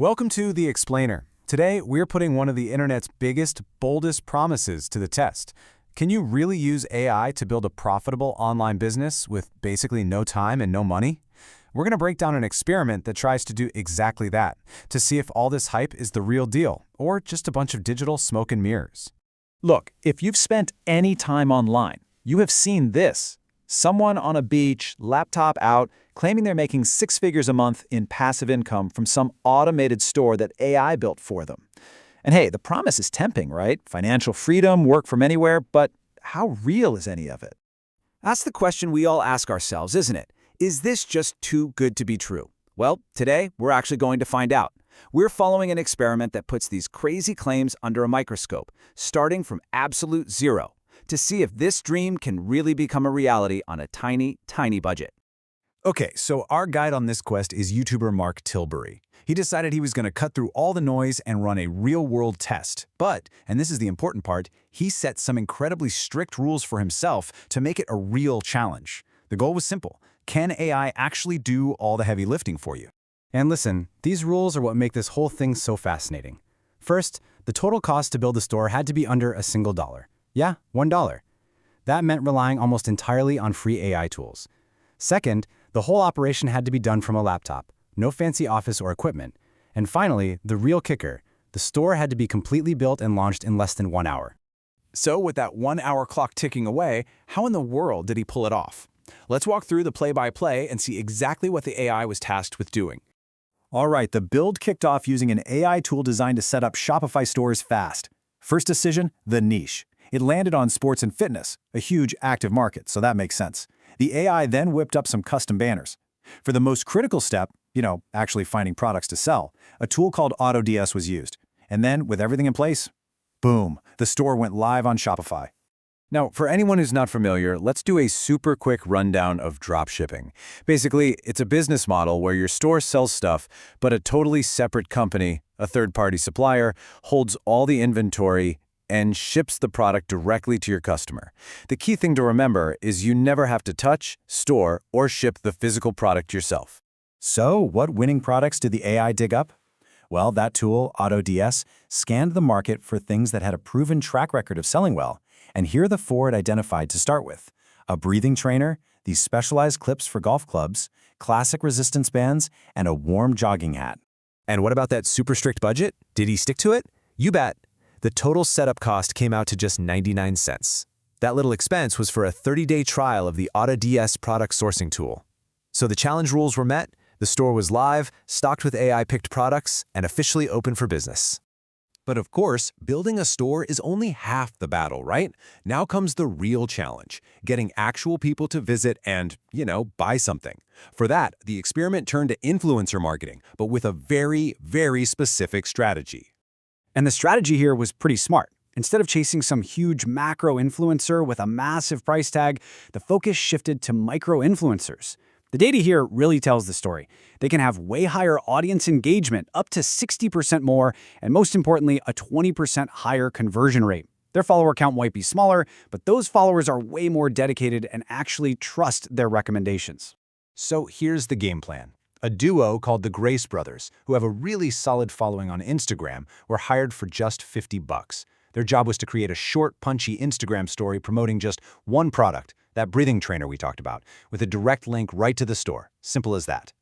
Welcome to The Explainer. Today, we're putting one of the internet's biggest, boldest promises to the test. Can you really use AI to build a profitable online business with basically no time and no money? We're going to break down an experiment that tries to do exactly that, to see if all this hype is the real deal, or just a bunch of digital smoke and mirrors. Look, if you've spent any time online, you have seen this. Someone on a beach, laptop out, claiming they're making 6 figures a month in passive income from some automated store that AI built for them. And hey, the promise is tempting, right? Financial freedom, work from anywhere, but how real is any of it? That's the question we all ask ourselves, isn't it? Is this just too good to be true? Well, today we're actually going to find out. We're following an experiment that puts these crazy claims under a microscope, starting from absolute zero, to see if this dream can really become a reality on a tiny, tiny budget. Okay, so our guide on this quest is YouTuber Mark Tilbury. He decided he was going to cut through all the noise and run a real-world test. But, and this is the important part, he set some incredibly strict rules for himself to make it a real challenge. The goal was simple. Can AI actually do all the heavy lifting for you? And listen, these rules are what make this whole thing so fascinating. First, the total cost to build the store had to be under a single dollar. Yeah, $1. That meant relying almost entirely on free AI tools. Second, the whole operation had to be done from a laptop, no fancy office or equipment. And finally, the real kicker, the store had to be completely built and launched in less than 1 hour. So with that 1 hour clock ticking away, how in the world did he pull it off? Let's walk through the play-by-play and see exactly what the AI was tasked with doing. All right, the build kicked off using an AI tool designed to set up Shopify stores fast. First decision, the niche. It landed on sports and fitness, a huge active market, so that makes sense. The AI then whipped up some custom banners. For the most critical step, actually finding products to sell, a tool called AutoDS was used. And then, with everything in place, boom, the store went live on Shopify. Now, for anyone who's not familiar, let's do a super quick rundown of dropshipping. Basically, it's a business model where your store sells stuff, but a totally separate company, a third-party supplier, holds all the inventory and ships the product directly to your customer. The key thing to remember is you never have to touch, store, or ship the physical product yourself. So, what winning products did the AI dig up? Well, that tool, AutoDS, scanned the market for things that had a proven track record of selling well. And here are the 4 it identified to start with: a breathing trainer, these specialized clips for golf clubs, classic resistance bands, and a warm jogging hat. And what about that super strict budget? Did he stick to it? You bet. The total setup cost came out to just 99 cents. That little expense was for a 30-day trial of the AutoDS product sourcing tool. So the challenge rules were met, the store was live, stocked with AI-picked products, and officially open for business. But of course, building a store is only half the battle, right? Now comes the real challenge, getting actual people to visit and, buy something. For that, the experiment turned to influencer marketing, but with a very, very specific strategy. And the strategy here was pretty smart. Instead of chasing some huge macro influencer with a massive price tag, the focus shifted to micro-influencers. The data here really tells the story. They can have way higher audience engagement, up to 60% more, and most importantly, a 20% higher conversion rate. Their follower count might be smaller, but those followers are way more dedicated and actually trust their recommendations. So here's the game plan. A duo called the Grace Brothers, who have a really solid following on Instagram, were hired for just $50. Their job was to create a short, punchy Instagram story promoting just one product, that breathing trainer we talked about, with a direct link right to the store. Simple as that.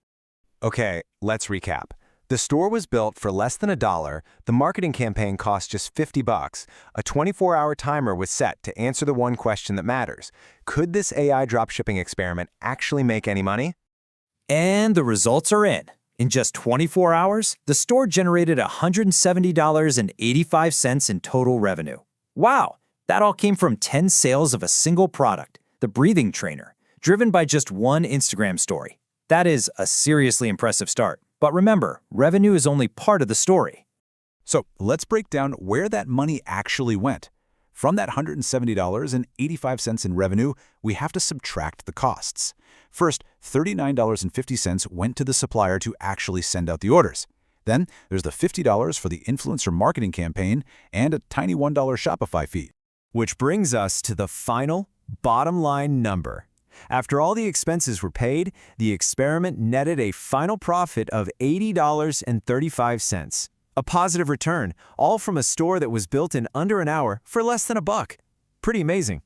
Okay, let's recap. The store was built for less than $1, the marketing campaign cost just $50, a 24-hour timer was set to answer the one question that matters. Could this AI dropshipping experiment actually make any money? And the results are in. In just 24 hours, the store generated $170.85 in total revenue. Wow, that all came from 10 sales of a single product, the breathing trainer, driven by just one Instagram story. That is a seriously impressive start. But remember, revenue is only part of the story. So let's break down where that money actually went. From that $170.85 in revenue, we have to subtract the costs. First, $39.50 went to the supplier to actually send out the orders. Then, there's the $50 for the influencer marketing campaign and a tiny $1 Shopify fee. Which brings us to the final, bottom line number. After all the expenses were paid, the experiment netted a final profit of $80.35. A positive return, all from a store that was built in under an hour for less than $1. Pretty amazing.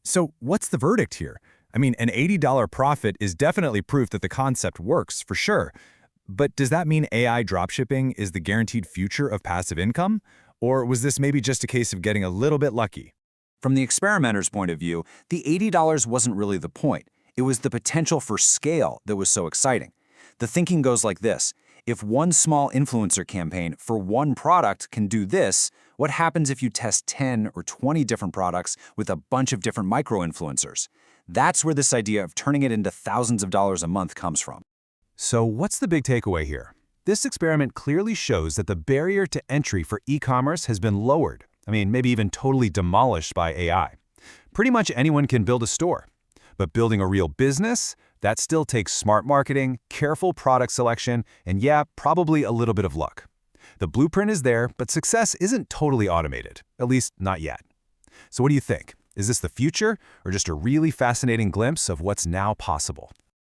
So what's the verdict here? I mean, an $80 profit is definitely proof that the concept works, for sure. But does that mean AI dropshipping is the guaranteed future of passive income? Or was this maybe just a case of getting a little bit lucky? From the experimenter's point of view, the $80 wasn't really the point. It was the potential for scale that was so exciting. The thinking goes like this. If one small influencer campaign for one product can do this, what happens if you test 10 or 20 different products with a bunch of different micro-influencers? That's where this idea of turning it into thousands of dollars a month comes from. So what's the big takeaway here? This experiment clearly shows that the barrier to entry for e-commerce has been lowered. I mean, maybe even totally demolished by AI. Pretty much anyone can build a store. But building a real business, that still takes smart marketing, careful product selection, and yeah, probably a little bit of luck. The blueprint is there, but success isn't totally automated, at least not yet. So what do you think? Is this the future, or just a really fascinating glimpse of what's now possible?